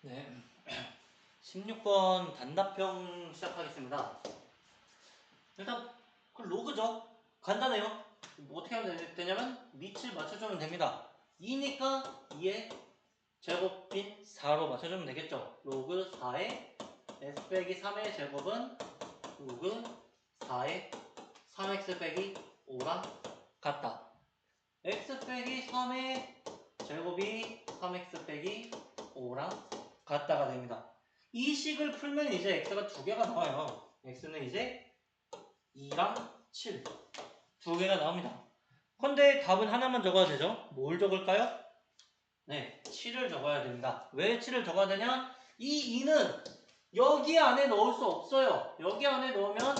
네. 16번 단답형 시작하겠습니다. 일단 그 로그죠. 간단해요. 뭐 어떻게 하면 되냐면 밑을 맞춰주면 됩니다. 2니까 2의 제곱인 4로 맞춰주면 되겠죠. 로그 4의 s 빼기 3의 제곱은 로그 4의 3x 빼기 5랑 같다. x 빼기 3의 제곱이 3x 빼기 5랑 같다가 됩니다. 이 식을 풀면 이제 x가 두 개가 나와요. x는 이제 2랑 7 두 개가 나옵니다. 근데 답은 하나만 적어야 되죠. 뭘 적을까요? 네, 7을 적어야 됩니다. 왜 7을 적어야 되냐? 이 2는 여기 안에 넣을 수 없어요. 여기 안에 넣으면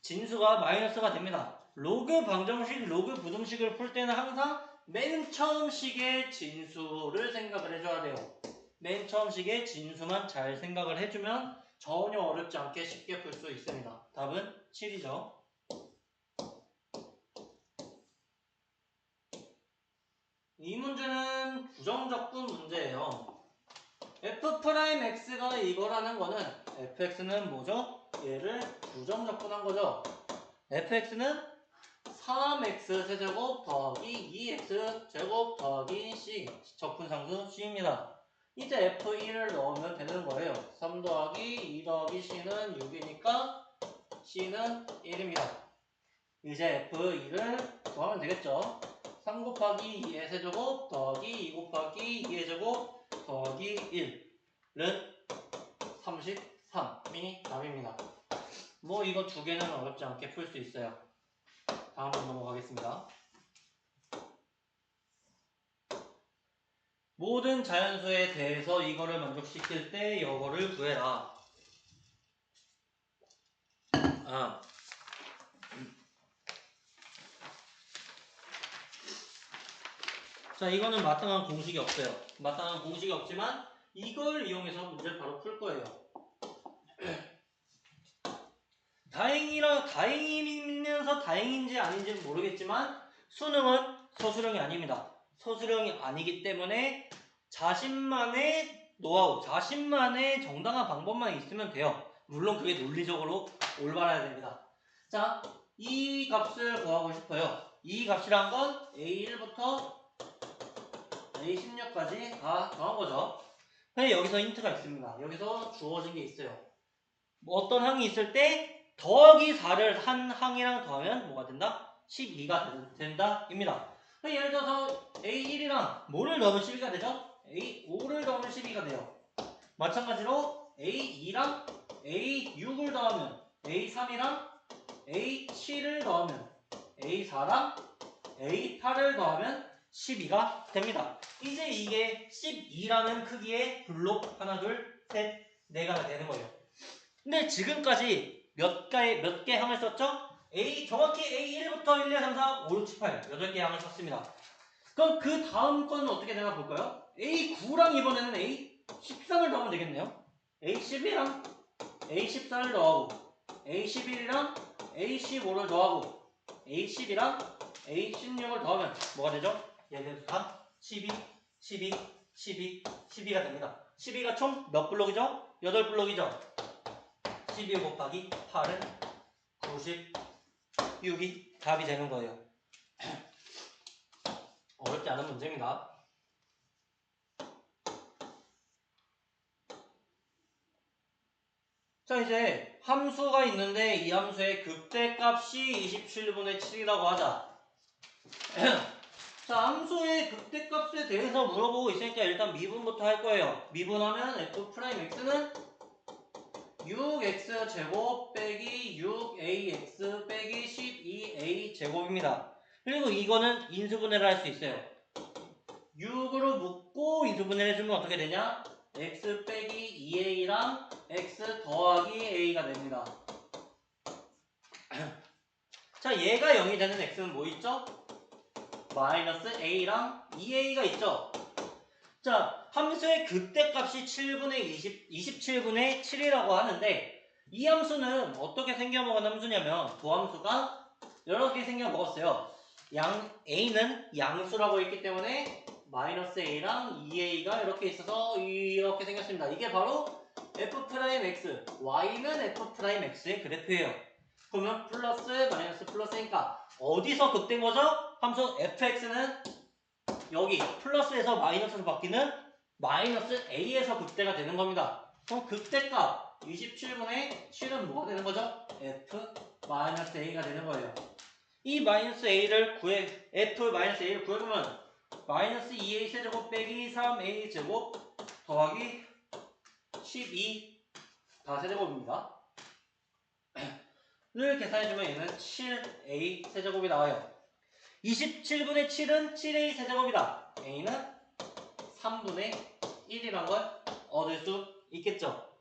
진수가 마이너스가 됩니다. 로그 방정식, 로그 부등식을 풀 때는 항상 맨 처음 식의 진수를 생각을 해줘야 돼요. 맨 처음 식의 진수만 잘 생각을 해주면 전혀 어렵지 않게 쉽게 풀 수 있습니다. 답은 7이죠. 이 문제는 부정적분 문제예요. f'x가 이거라는 거는 fx는 뭐죠? 얘를 부정적분한 거죠. fx는 3x 세제곱 더하기 2x 제곱 더하기 c 적분상수 c입니다. 이제 f1을 넣으면 되는 거예요. 3 더하기 2 더하기 c는 6이니까 c는 1입니다. 이제 f2를 구하면 되겠죠. 3 곱하기 2의 세제곱 더하기 2 곱하기 2의 제곱 더하기 1은 33이 답입니다. 뭐 이거 두 개는 어렵지 않게 풀 수 있어요. 다음으로 넘어가겠습니다. 모든 자연수에 대해서 이거를 만족시킬 때 이거를 구해라. 자, 이거는 마땅한 공식이 없어요. 마땅한 공식이 없지만 이걸 이용해서 문제를 바로 풀 거예요. 다행이면서 다행인지 아닌지는 모르겠지만 수능은 서술형이 아닙니다. 서술형이 아니기 때문에 자신만의 노하우, 자신만의 정당한 방법만 있으면 돼요. 물론 그게 논리적으로 올바라야 됩니다. 자, 이 값을 구하고 싶어요. 이 값이란 건 A1부터 A16까지 다 정한 거죠. 근데 여기서 힌트가 있습니다. 여기서 주어진 게 있어요. 뭐 어떤 항이 있을 때 더하기 4를 한 항이랑 더하면 뭐가 된다? 12가 된다 입니다. 예를 들어서 A1이랑 뭐를 넣으면 12가 되죠? A5를 넣으면 12가 돼요. 마찬가지로 A2랑 A6을 더하면 A3이랑 A7을 더하면 A4랑 A8을 더하면 12가 됩니다. 이제 이게 12라는 크기의 블록 하나, 둘, 셋, 네 개가 되는 거예요. 근데 지금까지 몇 개 항을 썼죠? 정확히 A1부터 1, 2, 3, 4, 5, 6, 7, 8 8개 항을 썼습니다. 그럼 그 다음 거는 어떻게 되나 볼까요? A9랑 이번에는 A13을 더하면 되겠네요. A12랑 A14를 더하고 A11이랑 A15를 더하고 A10이랑 A16을 더하면 뭐가 되죠? 얘네도 다 12, 12, 12, 12가 됩니다. 12가 총 몇 블록이죠? 8블록이죠? 12 곱하기 8은 96이 답이 되는 거예요. 어렵지 않은 문제입니다. 자, 이제 함수가 있는데 이 함수의 극대값이 27분의 7이라고 하자. 자, 함수의 극대값에 대해서 물어보고 있으니까 일단 미분부터 할 거예요. 미분하면 f'x는 6x 제곱 빼기 6ax 빼기 12a 제곱입니다. 그리고 이거는 인수분해를 할 수 있어요. 6으로 묶고 인수분해를 해주면 어떻게 되냐? x 빼기 2a랑 x 더하기 a가 됩니다. 자, 얘가 0이 되는 x는 뭐 있죠? 마이너스 a랑 2a가 있죠? 자, 함수의 극대값이 27분의 7이라고 하는데 이 함수는 어떻게 생겨먹은 함수냐면 도함수가 여러 개 생겨먹었어요. a는 양수라고 했기 때문에 마이너스 a랑 2a가 이렇게 있어서 이렇게 생겼습니다. 이게 바로 f'x, y는 f'x의 그래프예요. 그러면 플러스 마이너스 플러스니까 어디서 극된 거죠? 함수 fx는 여기 플러스에서 마이너스로 바뀌는 마이너스 a에서 극대가 되는 겁니다. 그럼 극대값 27분의 7은 뭐가 되는 거죠? f 마이너스 a가 되는 거예요. 이 마이너스 a를 f 마이너스 a를 구해보면 마이너스 2a 세제곱 빼기 3a 제곱 더하기 12 다 세제곱입니다. 를 계산해주면 얘는 7a 세제곱이 나와요. 27분의 7은 7a 세제곱이다. a는 3분의 1이란 걸 얻을 수 있겠죠.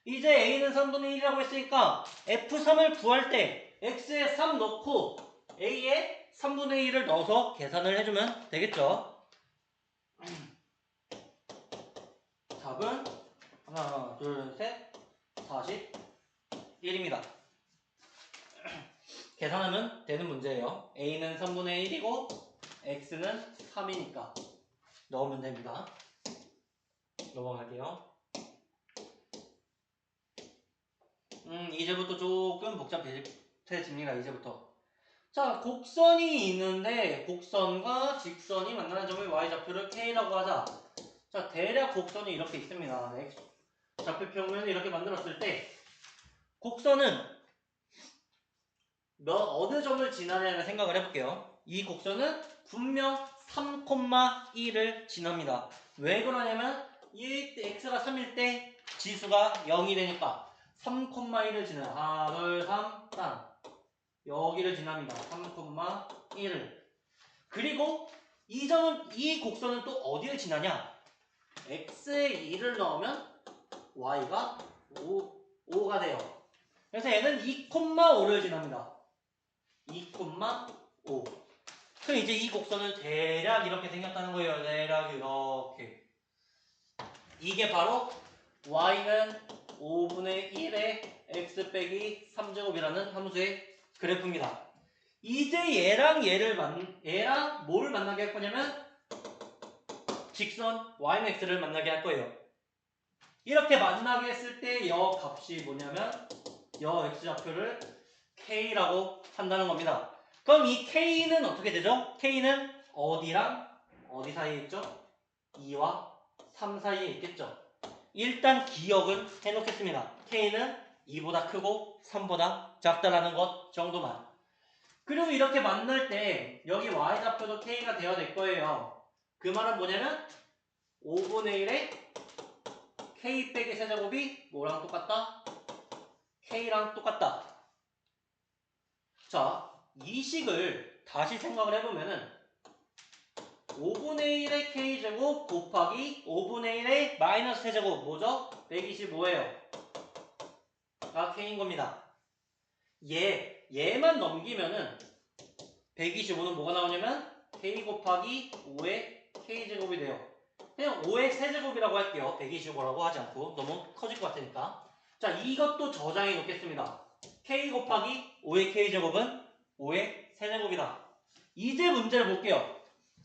이제 a는 3분의 1이라고 했으니까 f3을 구할 때 x에 3 넣고 a에 3분의 1을 넣어서 계산을 해주면 되겠죠. 답은 하나, 둘, 셋, 41입니다. 계산하면 되는 문제예요. a는 3분의 1이고 x는 3이니까 넣으면 됩니다. 넘어갈게요. 이제부터 조금 복잡해집니다. 이제부터. 자, 곡선이 있는데 곡선과 직선이 만나는 점을 y좌표를 k라고 하자. 자, 대략 곡선이 이렇게 있습니다. 좌표평면을 이렇게 만들었을 때 곡선은 어느 점을 지나냐는 생각을 해볼게요. 이 곡선은 분명 3,1을 지납니다. 왜 그러냐면 이 x가 3일 때 지수가 0이 되니까 3,1을 지나요. 하나, 둘, 3, 땅. 여기를 지납니다. 3,1을. 그리고 이 곡선은 또 어디를 지나냐? x에 2를 넣으면 y가 5가 돼요. 그래서 얘는 2,5를 지납니다. 2,5. 그럼 이제 이 곡선은 대략 이렇게 생겼다는 거예요. 대략 이렇게. 이게 바로 y는 5분의 1의 x 빼기 3제곱이라는 함수의 그래프입니다. 이제 얘랑 뭘 만나게 할 거냐면 직선 y는 x를 만나게 할 거예요. 이렇게 만나게 했을 때 여 값이 뭐냐면 여 x좌표를 k라고 한다는 겁니다. 그럼 이 k는 어떻게 되죠? k는 어디랑 어디 사이에 있죠? 2와 3 사이에 있겠죠. 일단 기억은 해놓겠습니다. k는 2보다 크고 3보다 작다라는 것 정도만. 그리고 이렇게 만날 때 여기 y좌표도 k가 되어야 될 거예요. 그 말은 뭐냐면 5분의 1의 k 빼기 세제곱이 뭐랑 똑같다? k랑 똑같다. 자, 이 식을 다시 생각을 해보면은 5분의 1의 k제곱 곱하기 5분의 1의 마이너스 세제곱 뭐죠? 125예요. 다 k인 겁니다. 얘만 넘기면은 125는 뭐가 나오냐면 k 곱하기 5의 k제곱이 돼요. 그냥 5의 세제곱이라고 할게요. 125라고 하지 않고 너무 커질 것 같으니까. 자, 이것도 저장해 놓겠습니다. k 곱하기 5의 k제곱은 5의 세제곱이다. 이제 문제를 볼게요.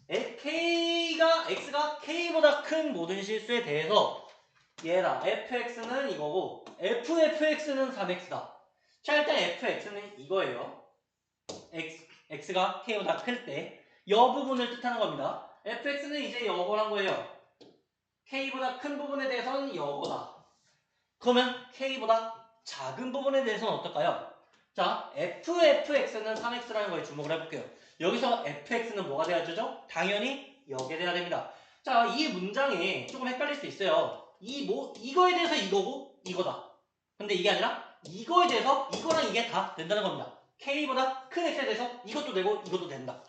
x가 k보다 큰 모든 실수에 대해서 얘라 fx는 이거고 fx는 3x다. 자, 일단 fx는 이거예요. x가 k보다 클 때 여 부분을 뜻하는 겁니다. fx는 이제 여거란 거예요. k보다 큰 부분에 대해서는 여거다. 그러면 k보다 작은 부분에 대해서는 어떨까요? 자, fx는 3x라는 거에 주목을 해볼게요. 여기서 fx는 뭐가 돼야 되죠? 당연히 여기에 돼야 됩니다. 자, 이 문장이 조금 헷갈릴 수 있어요. 이거에 대해서 이거고 이거다. 근데 이게 아니라 이거에 대해서 이거랑 이게 다 된다는 겁니다. k보다 큰 x에 대해서 이것도 되고 이것도 된다.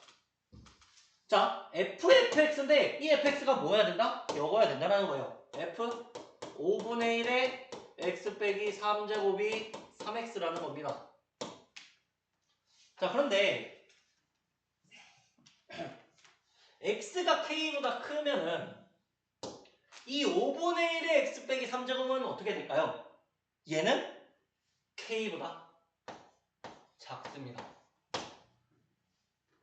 자, fx인데 이 fx가 뭐여야 된다? 여거야 된다는 거예요. f 5분의 1의 x 빼기 3제곱이 3x라는 겁니다. 자, 그런데 x가 k보다 크면은 이 5분의 1의 x 빼기 3제곱은 어떻게 될까요? 얘는 k보다 작습니다.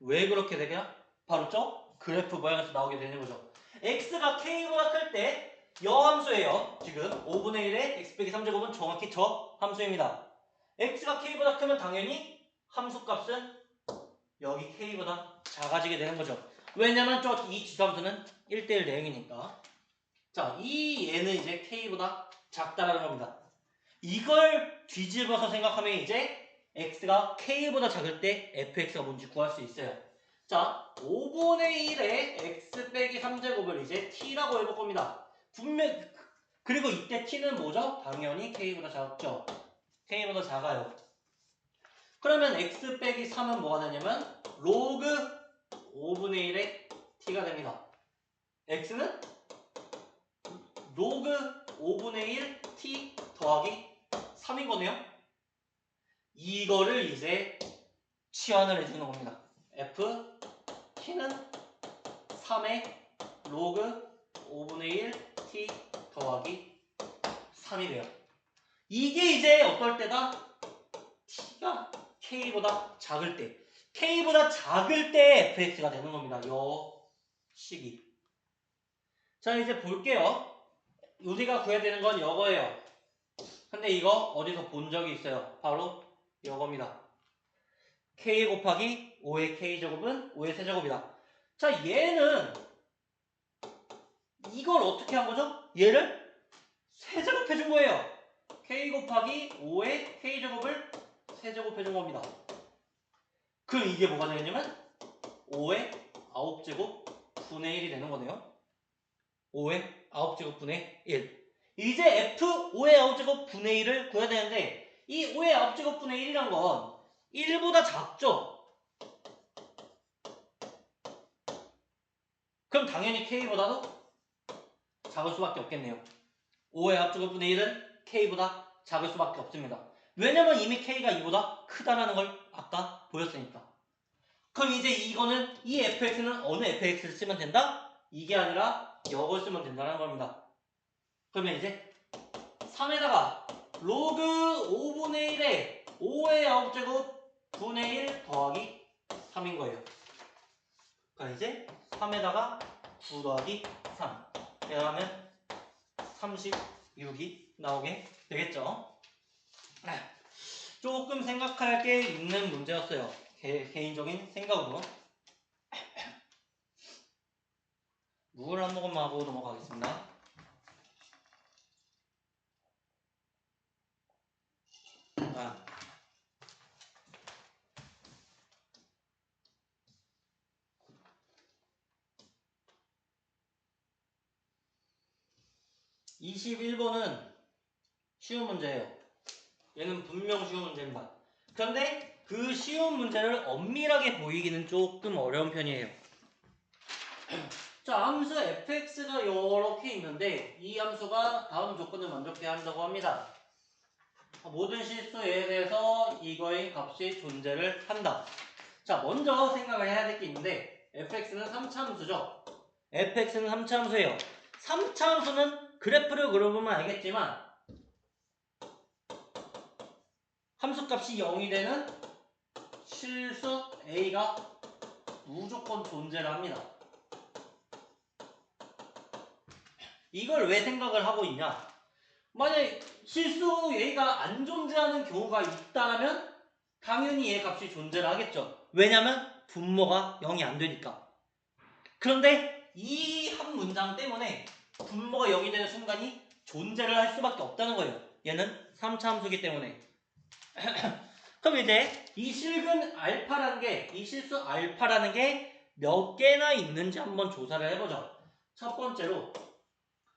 왜 그렇게 되냐? 바로 저 그래프 모양에서 나오게 되는 거죠. x가 k보다 클 때 여함수예요. 지금 5분의 1의 x 빼기 3제곱은 정확히 저 함수입니다. x가 k보다 크면 당연히 함수값은 여기 k보다 작아지게 되는 거죠. 왜냐면 이 지수함수는 1대1 대응이니까. 자, 이 얘는 이제 k보다 작다라는 겁니다. 이걸 뒤집어서 생각하면 이제 x가 k보다 작을 때 fx가 뭔지 구할 수 있어요. 자, 5분의 1의 x 빼기 3제곱을 이제 t라고 해볼 겁니다. 그리고 이때 t는 뭐죠? 당연히 k보다 작죠. k보다 작아요. 그러면 x 빼기 3은 뭐가 되냐면 로그 5분의 1의 t가 됩니다. x는 로그 5분의 1 t 더하기 3인 거네요. 이거를 이제 치환을 해주는 겁니다. f t는 3의 로그 5분의 1 t 더하기 3이 돼요. 이게 이제 어떨 때다? t가 k보다 작을 때. k보다 작을 때 fx가 되는 겁니다. 요 식이. 자, 이제 볼게요. 우리가 구해야 되는 건 이거예요. 근데 이거 어디서 본 적이 있어요. 바로 이겁니다. k 곱하기 5의 k제곱은 5의 세제곱이다. 자, 얘는 이걸 어떻게 한 거죠? 얘를 세제곱해 준 거예요. k 곱하기 5의 k제곱을 세제곱해 준 겁니다. 그럼 이게 뭐가 되겠냐면 5의 9제곱 분의 1이 되는 거네요. 5의 9제곱 분의 1. 이제 f 5의 9제곱 분의 1을 구해야 되는데 이 5의 9제곱 분의 1이란 건 1보다 작죠? 그럼 당연히 k보다도 작을 수밖에 없겠네요. 5의 9제곱 분의 1은 k보다 작을 수밖에 없습니다. 왜냐면 이미 k가 2보다 크다라는 걸 아까 보였으니까. 그럼 이제 이거는 이 fx는 어느 fx를 쓰면 된다? 이게 아니라 이걸 쓰면 된다는 겁니다. 그러면 이제 3에다가 로그 5분의 1에 5의 9제곱 분의 1 더하기 3인 거예요. 그러니까 이제 3에다가 9 더하기 3 그러면 36이 나오게 되겠죠. 조금 생각할 게 있는 문제였어요. 개인적인 생각으로. 물 한 모금만 하고 넘어가겠습니다. 아. (21번은) 쉬운 문제예요. 얘는 분명 쉬운 문제입니다. 그런데 그 쉬운 문제를 엄밀하게 보이기는 조금 어려운 편이에요. 자, 함수 fx가 이렇게 있는데 이 함수가 다음 조건을 만족해야 한다고 합니다. 모든 실수에 대해서 이거의 값이 존재를 한다. 자, 먼저 생각을 해야 될 게 있는데 fx는 3차 함수죠. fx는 3차 함수예요. 3차 함수는 그래프를 그려보면 알겠지만 함수값이 0이 되는 실수 a가 무조건 존재를 합니다. 이걸 왜 생각을 하고 있냐? 만약에 실수 a가 안 존재하는 경우가 있다면 당연히 얘 값이 존재를 하겠죠. 왜냐면 분모가 0이 안 되니까. 그런데 이 한 문장 때문에 분모가 0이 되는 순간이 존재를 할 수밖에 없다는 거예요. 얘는 3차 함수이기 때문에. 그럼 이제 이 실근 알파라는 게, 이 실수 알파라는 게 몇 개나 있는지 한번 조사를 해보죠. 첫 번째로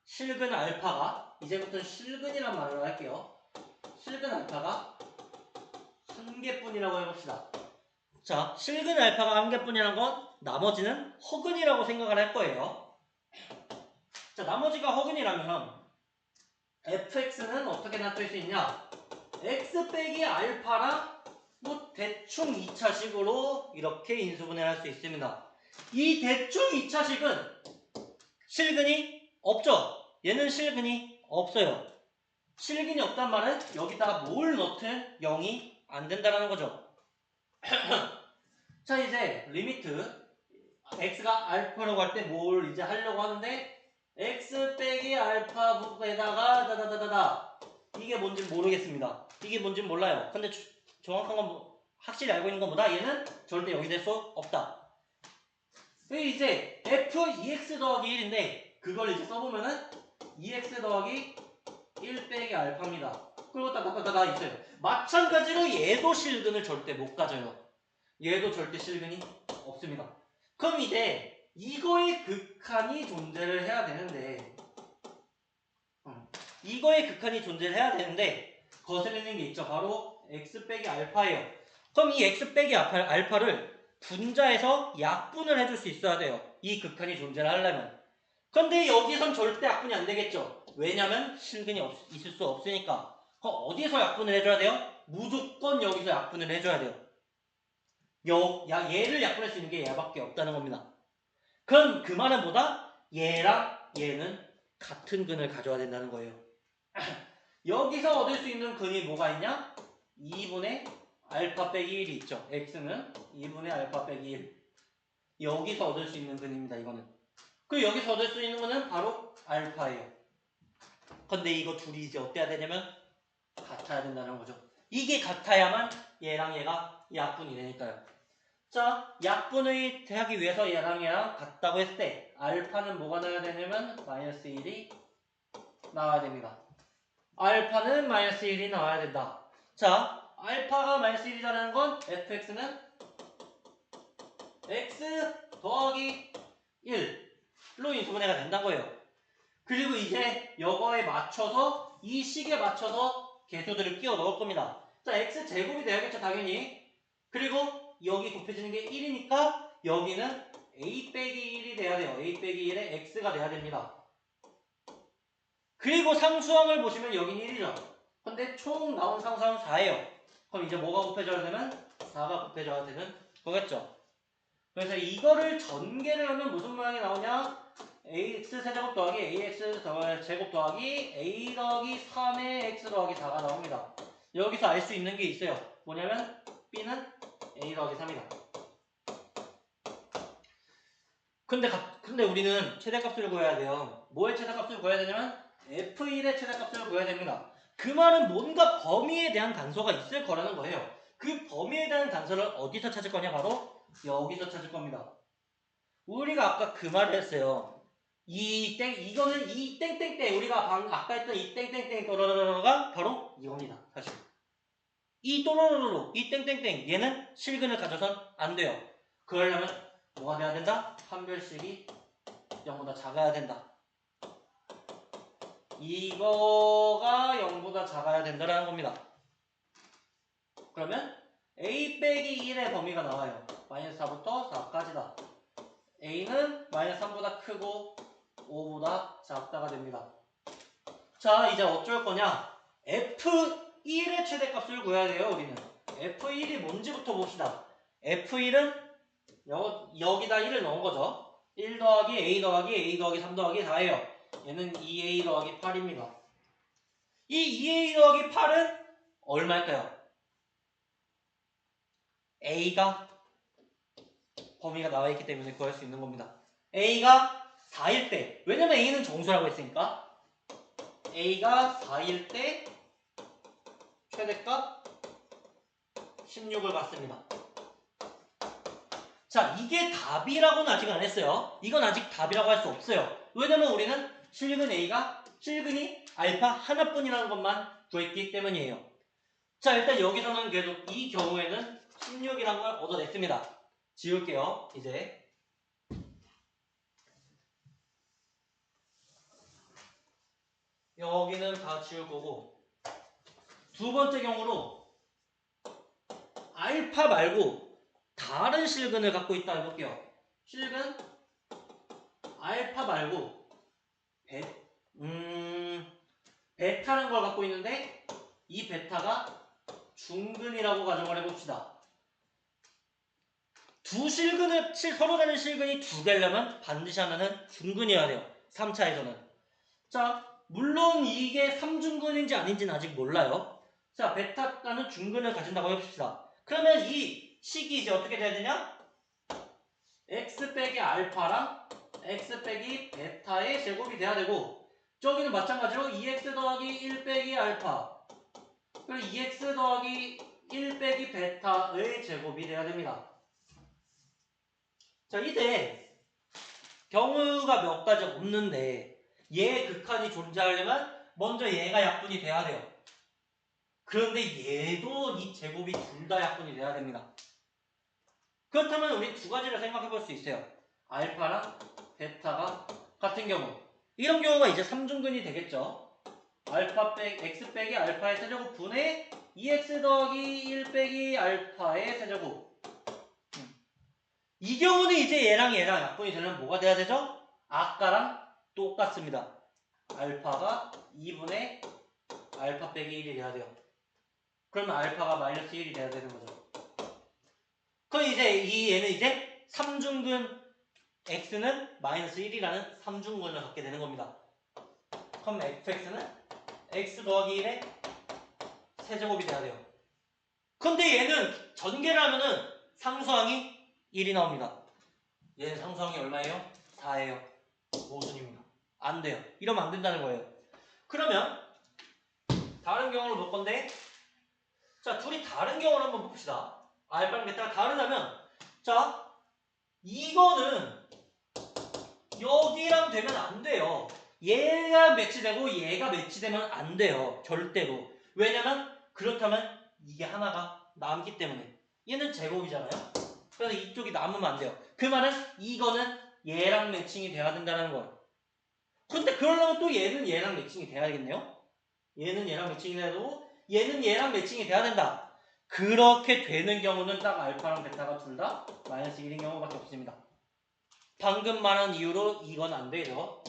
실근 알파가, 이제부터는 실근이란 말을 할게요. 실근 알파가 한 개뿐이라고 해봅시다. 자, 실근 알파가 한 개뿐이라는 건 나머지는 허근이라고 생각을 할 거예요. 자, 나머지가 허근이라면 fx는 어떻게 나타낼 수 있냐? x 빼기 알파랑 뭐 대충 2차식으로 이렇게 인수분해할 수 있습니다. 이 대충 2차식은 실근이 없죠? 얘는 실근이 없어요. 실근이 없단 말은 여기다가 뭘 넣든 0이 안 된다는 거죠. 자, 이제 리미트 x가 알파라고 할 때 뭘 이제 하려고 하는데 x 빼기 알파에다가 다다다다다 이게 뭔지 모르겠습니다. 이게 뭔지 몰라요. 근데 정확한 건 확실히 알고 있는 것보다 얘는 절대 여기 될 수 없다. 이제 f 2x 더하기 1인데 그걸 이제 써보면은 2x 더하기 1 빼기 알파입니다. 그리고 따다다다 있어요. 마찬가지로 얘도 실근을 절대 못 가져요. 얘도 절대 실근이 없습니다. 그럼 이제 이거의 극한이 존재를 해야 되는데 이거의 극한이 존재를 해야 되는데 거슬리는 게 있죠. 바로 x 빼기 알파예요. 그럼 이 x 빼기 알파를 분자해서 약분을 해줄 수 있어야 돼요. 이 극한이 존재를 하려면. 근데 여기선 절대 약분이 안 되겠죠. 왜냐면 실근이 있을 수 없으니까. 그럼 어디서 약분을 해줘야 돼요? 무조건 여기서 약분을 해줘야 돼요. 얘를 약분할 수 있는 게 얘밖에 없다는 겁니다. 그럼 그 말은 뭐다? 얘랑 얘는 같은 근을 가져야 된다는 거예요. 여기서 얻을 수 있는 근이 뭐가 있냐? 2분의 알파 빼기 1이 있죠. x는 2분의 알파 빼기 1. 여기서 얻을 수 있는 근입니다. 이거는. 그리고 여기서 얻을 수 있는 거는 바로 알파예요. 근데 이거 둘이 이제 어때야 되냐면 같아야 된다는 거죠. 이게 같아야만 얘랑 얘가 약분이 되니까요. 자, 약분을 하기 위해서 얘랑 얘랑 같다고 했을 때 알파는 뭐가 나와야 되냐면 마이너스 1이 나와야 됩니다. 알파는 마이너스 1이 나와야 된다. 자, 알파가 마이너스 1이라는 건 fx는 x 더하기 1로 인수분해가 된다는 거예요. 그리고 이제 이거에 맞춰서 이 식에 맞춰서 개수들을 끼워 넣을 겁니다. 자, x 제곱이 돼야겠죠, 당연히. 그리고 여기 곱해지는 게 1이니까 여기는 a 빼기 1이 돼야 돼요. a 빼기 1에 x가 돼야 됩니다. 그리고 상수항을 보시면 여긴 1이죠. 근데 총 나온 상수항은 4예요. 그럼 이제 뭐가 곱해져야 되면 4가 곱해져야 되는 거겠죠. 그래서 이거를 전개를 하면 무슨 모양이 나오냐? ax 세제곱 더하기 ax 제곱 더하기 a 더하기 3의 x 더하기 4가 나옵니다. 여기서 알 수 있는 게 있어요. 뭐냐면 b는 a 더하기 3이다. 근데 우리는 최대값을 구해야 돼요. 뭐의 최대값을 구해야 되냐면 f1의 최대값을 구해야 됩니다. 그 말은 뭔가 범위에 대한 단서가 있을 거라는 거예요. 그 범위에 대한 단서를 어디서 찾을 거냐? 바로 여기서 찾을 겁니다. 우리가 아까 그 말을 했어요. 이거는 이 땡땡땡 우리가 아까 했던 이 땡땡땡 또로로로가 바로 이겁니다. 사실 이 또로로로 이 땡땡땡 얘는 실근을 가져선 안 돼요. 그러려면 뭐가 돼야 된다? 판별식이 0보다 작아야 된다. 이거가 0보다 작아야 된다라는 겁니다. 그러면 a 빼기 1의 범위가 나와요. 마이너스 4부터 4까지다. a는 마이너스 3보다 크고 5보다 작다가 됩니다. 자, 이제 어쩔 거냐? f1의 최대값을 구해야 돼요, 우리는. f1이 뭔지부터 봅시다. f1은 여기다 1을 넣은 거죠. 1 더하기 a 더하기 a 더하기 3 더하기 4예요. 얘는 2a 더하기 8입니다. 이 2a 더하기 8은 얼마일까요? a가 범위가 나와 있기 때문에 구할 수 있는 겁니다. a가 4일 때, 왜냐면 a는 정수라고 했으니까 a가 4일 때 최대값 16을 받습니다. 자, 이게 답이라고는 아직 안 했어요. 이건 아직 답이라고 할 수 없어요. 왜냐면 우리는 실근이 알파 하나뿐이라는 것만 구했기 때문이에요. 자, 일단 여기서는 그래도 이 경우에는 16이라는 걸 얻어냈습니다. 지울게요, 이제. 여기는 다 지울 거고. 두 번째 경우로 알파 말고 다른 실근을 갖고 있다 해볼게요. 실근 알파 말고 베타라는 걸 갖고 있는데 이 베타가 중근이라고 가정을 해봅시다. 서로 다른 실근이 두 개려면 반드시 하나는 중근이어야 돼요. 3차에서는. 자, 물론 이게 3중근인지 아닌지는 아직 몰라요. 자, 베타가는 중근을 가진다고 해봅시다. 그러면 이 식이 이제 어떻게 돼야 되냐? x 빼기 알파랑 x 빼기 베타의 제곱이 돼야 되고 저기는 마찬가지로 2x 더하기 1 빼기 알파 그리고 2x 더하기 1 빼기 베타의 제곱이 돼야 됩니다. 자, 이제 경우가 몇 가지 없는데 얘 극한이 존재하려면 먼저 얘가 약분이 돼야 돼요. 그런데 얘도 이 제곱이 둘 다 약분이 돼야 됩니다. 그렇다면 우리 두 가지를 생각해 볼 수 있어요. 알파랑 베타가 같은 경우 이런 경우가 이제 3중근이 되겠죠. 알파 빼기 x 빼기 알파의 세제곱 분의 2x 더하기 1 빼기 알파의 세제곱. 이 경우는 이제 얘랑 약분이 되려면 뭐가 돼야 되죠? 아까랑 똑같습니다. 알파가 2분의 알파 빼기 1이 돼야 돼요. 그러면 알파가 마이너스 1이 돼야 되는 거죠. 그럼 이제 얘는 이제 3중근 x는 마이너스 1이라는 3중근을 갖게 되는 겁니다. 그럼 fx는 x 더하기 1의 세제곱이 돼야 돼요. 근데 얘는 전개를 하면은 상수항이 1이 나옵니다. 얘는 상수항이 얼마예요? 4예요. 모순입니다. 안 돼요. 이러면 안 된다는 거예요. 그러면 다른 경우를 볼 건데 자, 둘이 다른 경우를 한번 봅시다. 알파랑 베타가 다르다면 자, 이거는 여기랑 되면 안 돼요. 얘가 매치되고 얘가 매치되면 안 돼요. 절대로. 왜냐면 그렇다면 이게 하나가 남기 때문에. 얘는 제곱이잖아요. 그래서 이쪽이 남으면 안 돼요. 그 말은 이거는 얘랑 매칭이 돼야 된다는 거예요. 근데 그러려면 또 얘는 얘랑 매칭이 돼야겠네요. 얘는 얘랑 매칭이 돼야 되고 얘는 얘랑 매칭이 돼야 된다. 그렇게 되는 경우는 딱 알파랑 베타가 둘 다 마이너스 1인 경우밖에 없습니다. 방금 말한 이유로 이건 안 되죠.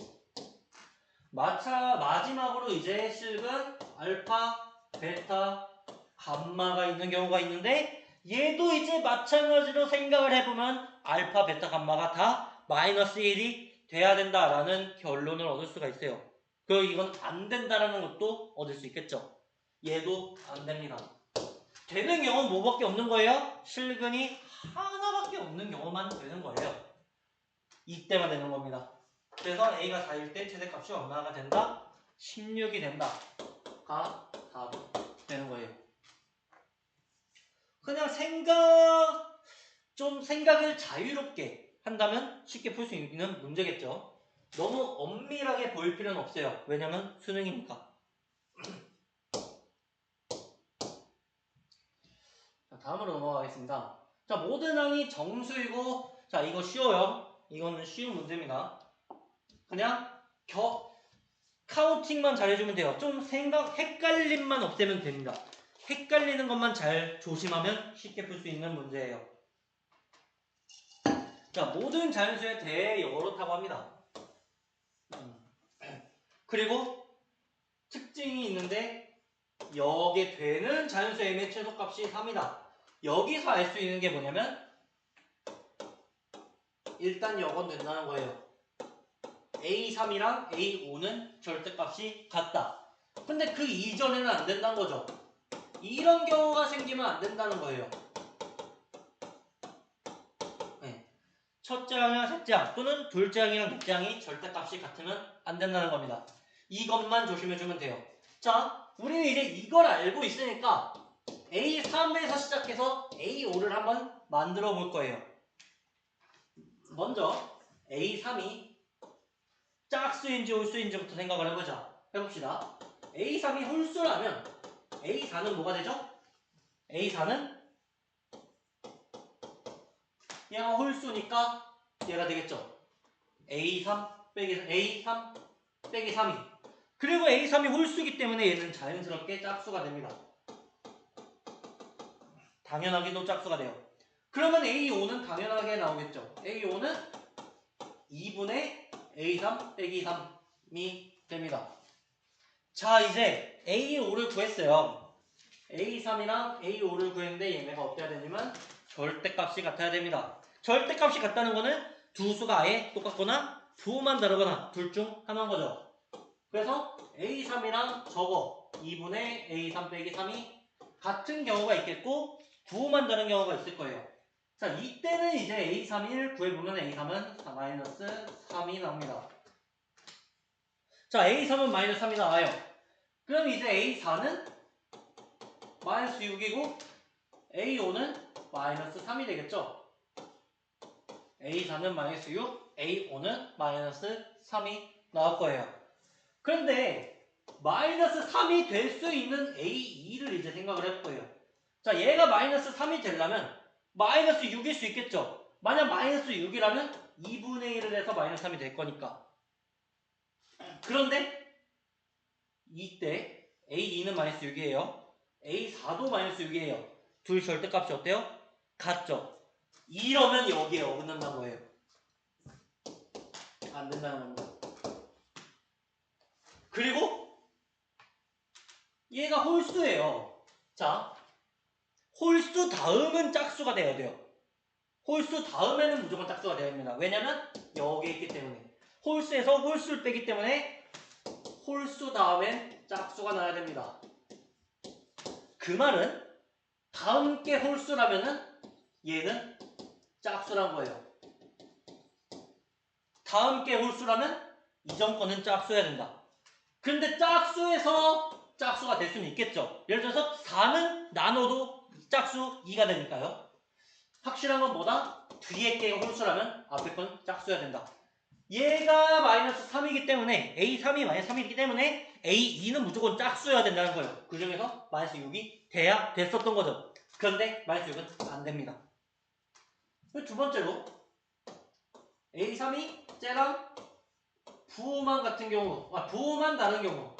마지막으로 이제 실은 알파, 베타, 감마가 있는 경우가 있는데 얘도 이제 마찬가지로 생각을 해보면 알파, 베타, 감마가 다 마이너스 1이 돼야 된다라는 결론을 얻을 수가 있어요. 그리고 이건 안 된다라는 것도 얻을 수 있겠죠. 얘도 안 됩니다. 되는 경우는 뭐밖에 없는 거예요? 실근이 하나밖에 없는 경우만 되는 거예요. 이때만 되는 겁니다. 그래서 A가 4일 때 최대값이 얼마가 된다? 16이 된다. 가 답이 되는 거예요. 그냥 생각을 자유롭게 한다면 쉽게 풀 수 있는 문제겠죠. 너무 엄밀하게 보일 필요는 없어요. 왜냐면 수능이니까. 자, 다음으로 넘어가겠습니다. 자, 모든 항이 정수이고, 자, 이거 쉬워요. 이거는 쉬운 문제입니다. 그냥 카운팅만 잘해주면 돼요. 좀 헷갈림만 없애면 됩니다. 헷갈리는 것만 잘 조심하면 쉽게 풀 수 있는 문제예요. 자, 모든 자연수에 대해 이렇다고 합니다. 그리고 특징이 있는데 여기에 되는 자연수 M의 최소값이 3이다. 여기서 알 수 있는 게 뭐냐면 일단 이건 된다는 거예요. A3이랑 A5는 절대값이 같다. 근데 그 이전에는 안 된다는 거죠. 이런 경우가 생기면 안 된다는 거예요. 네. 첫째 항이랑 셋째 항 또는 둘째 항이랑 넷째 항이 절대값이 같으면 안 된다는 겁니다. 이것만 조심해주면 돼요. 자, 우리는 이제 이걸 알고 있으니까 A3에서 시작해서 A5를 한번 만들어 볼 거예요. 먼저 A3이 짝수인지 홀수인지부터 생각을 해보자. 해봅시다. A3이 홀수라면 A4는 뭐가 되죠? A4는 얘가 홀수니까 얘가 되겠죠. A3 빼기 3이. 그리고 A3이 홀수기 때문에 얘는 자연스럽게 짝수가 됩니다. 당연하게도 짝수가 돼요. 그러면 A5는 당연하게 나오겠죠. A5는 2분의 A3 빼기 3이 됩니다. 자, 이제 A5를 구했어요. A3이랑 A5를 구했는데 얘네가 어때야 되냐면 절대값이 같아야 됩니다. 절대값이 같다는 거는 두 수가 아예 똑같거나 부호만 다르거나 둘 중 하나인 거죠. 그래서 A3이랑 저거 2분의 A3 빼기 3이 같은 경우가 있겠고 부호만 다른 경우가 있을 거예요. 자, 이때는 이제 A31 구해보면 A3은 마이너스 3이 나옵니다. 자, A3은 마이너스 3이 나와요. 그럼 이제 A4는 마이너스 6이고 A5는 마이너스 3이 되겠죠? A4는 마이너스 6, A5는 마이너스 3이 나올 거예요. 그런데 마이너스 3이 될 수 있는 A2를 이제 생각을 해볼 거예요. 자, 얘가 마이너스 3이 되려면 마이너스 6일 수 있겠죠? 만약 마이너스 6이라면 2분의 1을 해서 마이너스 3이 될 거니까. 그런데 이때 A2는 마이너스 6이에요. A4도 마이너스 6이에요. 둘 절대값이 어때요? 같죠? 이러면 여기에 어긋난다는 거예요. 안 된다는 겁니다. 그리고 얘가 홀수예요. 자, 홀수 다음은 짝수가 돼야 돼요. 홀수 다음에는 무조건 짝수가 돼야 됩니다. 왜냐면 여기에 있기 때문에. 홀수에서 홀수를 빼기 때문에 홀수 다음엔 짝수가 나야 됩니다. 그 말은 다음 게 홀수라면은 얘는 짝수란 거예요. 다음 게 홀수라면 이전 거는 짝수여야 된다. 근데 짝수에서 짝수가 될 수는 있겠죠. 예를 들어서 4는 나눠도 짝수 2가 되니까요. 확실한 건 뭐다? 뒤에 게 홀수라면 앞에 건 짝수여야 된다. 얘가 마이너스 3이기 때문에 A3이 마이너스 3이기 때문에 A2는 무조건 짝수여야 된다는 거예요. 그 중에서 마이너스 6이 돼야 됐었던 거죠. 그런데 마이너스 6은 안 됩니다. 두 번째로 A3이 쟤랑 부호만 같은 경우, 부호만 다른 경우.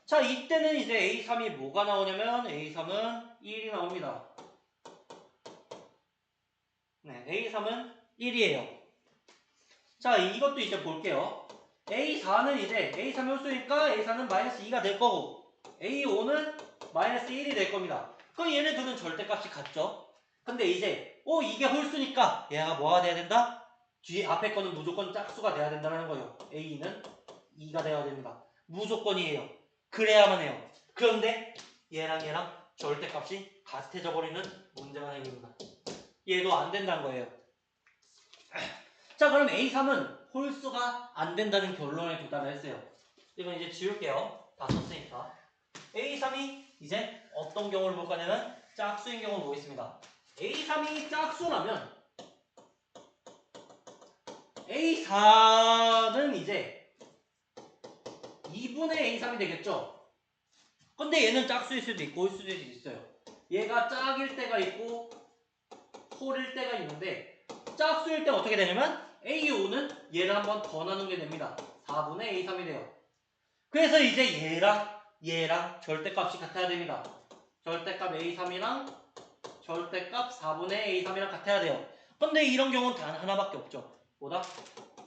자, 이때는 이제 A3이 뭐가 나오냐면 A3은 1이 나옵니다. 네, A3은 1이에요. 자, 이것도 이제 볼게요. A4는 이제 A3이 홀수니까 A4는 마이너스 2가 될 거고 A5는 마이너스 1이 될 겁니다. 그럼 얘네 둘은 절대값이 같죠? 근데 이제 이게 홀수니까 얘가 뭐가 돼야 된다? 뒤에 앞에 거는 무조건 짝수가 돼야 된다는 거예요. A는 2가 돼야 됩니다. 무조건이에요. 그래야만 해요. 그런데 얘랑 절대값이 같아져 버리는 문제가 생깁니다. 얘도 안 된다는 거예요. 자, 그럼 A3은 홀수가 안 된다는 결론에 도달을 했어요. 이건 이제 지울게요. 다 썼으니까. A3이 이제 어떤 경우를 볼 거냐면 짝수인 경우를 보겠습니다. A3이 짝수라면 A4는 이제 2분의 A3이 되겠죠? 근데 얘는 짝수일 수도 있고 홀수일 수도 있어요. 얘가 짝일 때가 있고 홀일 때가 있는데 짝수일 때 어떻게 되냐면 A5는 얘를 한 번 더 나누게 됩니다. 4분의 A3이 돼요. 그래서 이제 얘랑 절대값이 같아야 됩니다. 절대값 A3이랑 절대값 4분의 A3이랑 같아야 돼요. 근데 이런 경우는 단 하나밖에 없죠. 뭐다?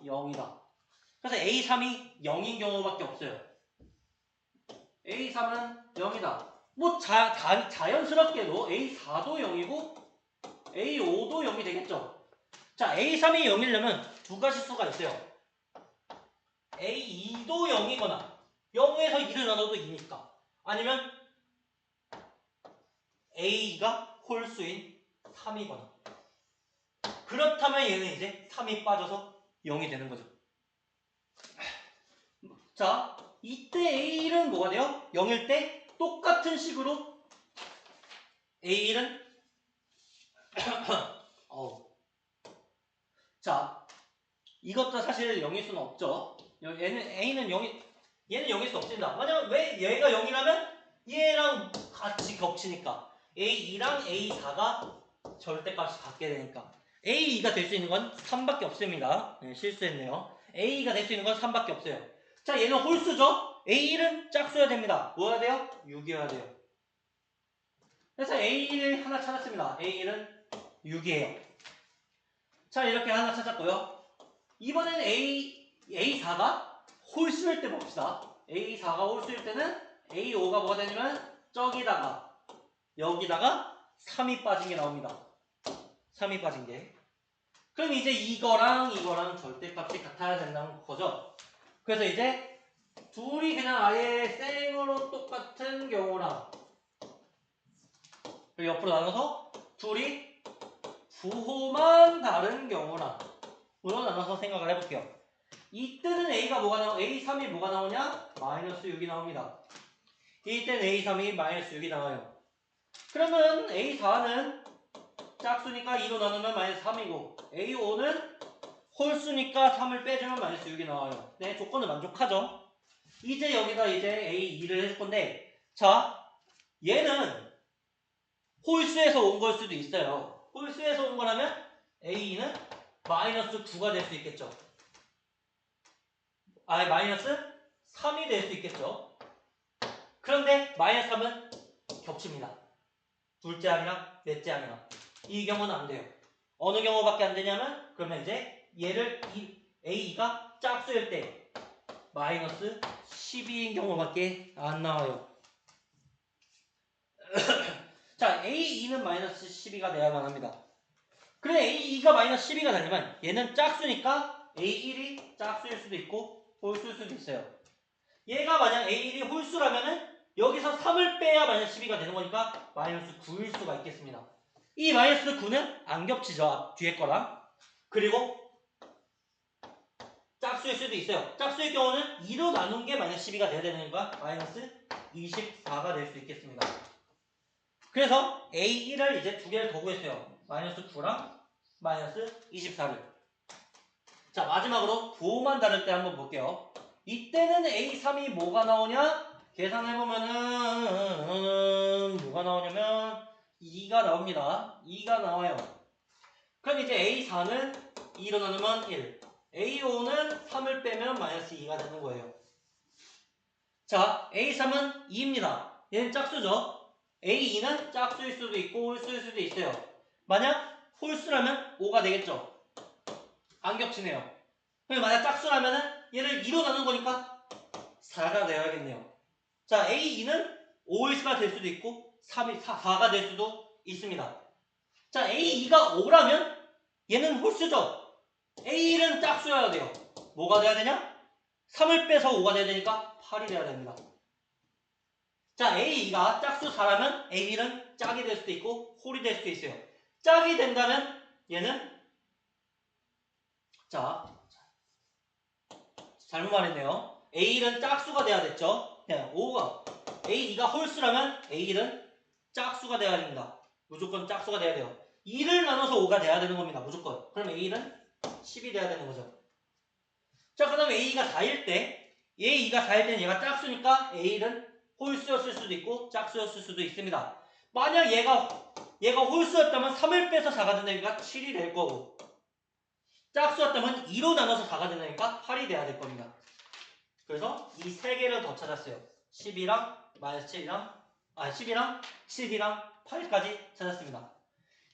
0이다. 그래서 A3이 0인 경우밖에 없어요. A3은 0이다. 뭐 자연스럽게도 A4도 0이고 A5도 0이 되겠죠. 자, A3이 0이려면 두 가지 수가 있어요. A2도 0이거나 0에서 2를 나눠도 2니까 아니면 A가 홀수인 3이거나 그렇다면 얘는 이제 3이 빠져서 0이 되는 거죠. 자, 이때 A1은 뭐가 돼요? 0일 때 똑같은 식으로 A1은 자, 이것도 사실 0일 수는 없죠. 얘는 0일 수 없습니다. 왜냐면 왜 얘가 0이라면 얘랑 같이 겹치니까 A2랑 A4가 절대값이 같게 되니까 A2가 될 수 있는 건 3밖에 없습니다. 네, 실수했네요. A2가 될 수 있는 건 3밖에 없어요. 자, 얘는 홀수죠? A1은 짝수여야 됩니다. 뭐여야 돼요? 6이어야 돼요. 그래서 A1 하나 찾았습니다. A1은 6이에요. 자, 이렇게 하나 찾았고요. 이번엔 A4가 홀수일 때 봅시다. A4가 홀수일 때는 A5가 뭐가 되냐면 저기다가 여기다가 3이 빠진 게 나옵니다. 3이 빠진 게. 그럼 이제 이거랑 절대값이 같아야 된다는 거죠. 그래서 이제 둘이 그냥 아예 생으로 똑같은 경우랑 그리고 옆으로 나눠서 둘이 부호만 다른 경우라 으로 나눠서 생각을 해볼게요. 이때는 A가 뭐가 나오? A3이 뭐가 나오냐? 마이너스 6이 나옵니다. 이때는 A3이 마이너스 6이 나와요. 그러면 A4는 짝수니까 2로 나누면 마이너스 3이고 A5는 홀수니까 3을 빼주면 마이너스 6이 나와요. 네, 조건을 만족하죠. 이제 여기다 이제 A2를 해줄 건데, 자, 얘는 홀수에서 온 걸 수도 있어요. 홀수에서 온 거라면 A2는 마이너스 9가 될 수 있겠죠. 마이너스 3이 될 수 있겠죠. 그런데 마이너스 3은 겹칩니다. 둘째 항이랑 넷째 항이랑. 이 경우는 안 돼요. 어느 경우밖에 안 되냐면, 그러면 이제 얘를 A2가 짝수일 때 마이너스 12인 경우밖에 안 나와요. 자, A2는 마이너스 12가 돼야만 합니다. 그래, A2가 마이너스 12가 되려면 얘는 짝수니까 A1이 짝수일 수도 있고 홀수일 수도 있어요. 얘가 만약 A1이 홀수라면은 여기서 3을 빼야 마이너스 12가 되는 거니까 마이너스 9일 수가 있겠습니다. 이 마이너스 9는 안 겹치죠, 뒤에 거랑. 그리고 짝수일 수도 있어요. 짝수일 경우는 2로 나눈 게 마이너스 12가 돼야 되니까 마이너스 24가 될 수 있겠습니다. 그래서 A1을 이제 두 개를 더 구했어요. 마이너스 9랑 마이너스 24를. 자, 마지막으로 부호만 다를 때 한번 볼게요. 이때는 A3이 뭐가 나오냐? 계산해보면은 뭐가 나오냐면 2가 나옵니다. 2가 나와요. 그럼 이제 A4는 2로 나누면 1. A5는 3을 빼면 마이너스 2가 되는 거예요. 자, A3은 2입니다. 얘는 짝수죠. A2는 짝수일 수도 있고 홀수일 수도 있어요. 만약 홀수라면 5가 되겠죠. 안 겹치네요. 그럼 만약 짝수라면은 얘를 2로 나눈 거니까 4가 되어야겠네요. 자, A2는 5일수가 될 수도 있고 4가 될 수도 있습니다. 자, A2가 5라면 얘는 홀수죠. A1은 짝수여야 돼요. 뭐가 돼야 되냐? 3을 빼서 5가 돼야 되니까 8이 돼야 됩니다. 자, A2가 짝수 4라면 A1은 짝이 될 수도 있고 홀이 될 수도 있어요. 짝이 된다면 얘는 자, 잘못 말했네요. A1은 짝수가 돼야 됐죠. 네, 5가 A2가 홀수라면 A1은 짝수가 돼야 됩니다. 무조건 짝수가 돼야 돼요. 2를 나눠서 5가 돼야 되는 겁니다. 무조건. 그럼 A1은 10이 돼야 되는 거죠. 자, 그 다음에 A가 4일 때 A2가 4일 때는 얘가 짝수니까 A1은 홀수였을 수도 있고 짝수였을 수도 있습니다. 만약 얘가 홀수였다면 3을 빼서 4가 된다니까 7이 될 거고, 짝수였다면 2로 나눠서 4가 된다니까 8이 돼야 될 겁니다. 그래서 이 세 개를 더 찾았어요. 10이랑 마이너스 7이랑 10이랑 7이랑 8까지 찾았습니다.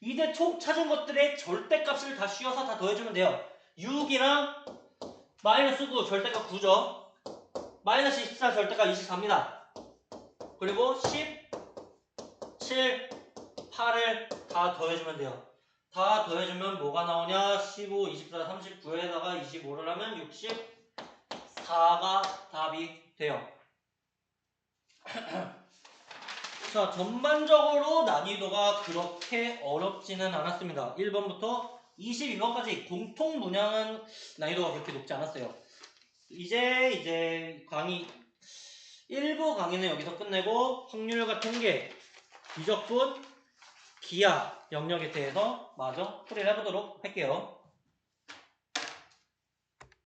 이제 총 찾은 것들의 절대값을 다 씌워서 다 더해주면 돼요. 6이랑 마이너스 9 절대값 9죠. 마이너스 24 절대값 24입니다. 그리고 10, 7, 8을 다 더해주면 돼요. 다 더해주면 뭐가 나오냐? 15, 24, 39에다가 25를 하면 64가 답이 돼요. 자, 전반적으로 난이도가 그렇게 어렵지는 않았습니다. 1번부터 22번까지 공통 문항은 난이도가 그렇게 높지 않았어요. 이제 강의 1부 강의는 여기서 끝내고 확률과 통계, 비적분, 기하 영역에 대해서 마저 풀이를 해보도록 할게요.